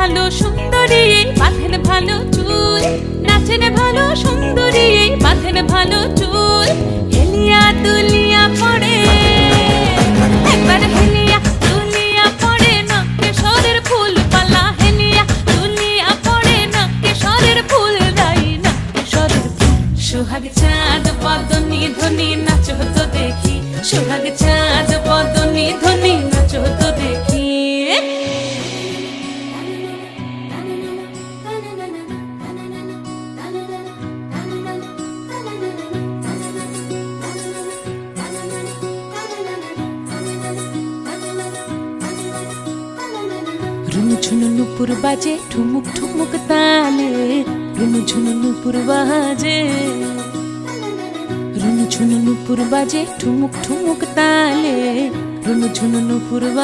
ভালো সুন্দরী বাঁধেন ভালো চুল, নাচেন ভালো সুন্দরী বাঁধেন ভালো চুল। হেলিয়া দুলিয়া পড়ে একবার হেলিয়া দুলিয়া পড়ে নকেশ্বরের ফুল পালা, হেলিয়া দুলিয়া পড়ে নকেশ্বরের ফুল রাই নকেশ্বরের ফুল। সোহাগ চাঁদ বদনি ধ্বনি নাচো তো দেখি, সোহাগ চাঁদ বদনি ধ্বনি নাচো তো দেখি। রুনুঝুনু নুপুর বাজে ঠুমুক ঠুমুক তালে, রুনুঝুনু নুপুর বাজে, রুনুঝুনু নুপুর বাজে ঠুমুক ঠুমুক তালে, রুনুঝুনু নুপুর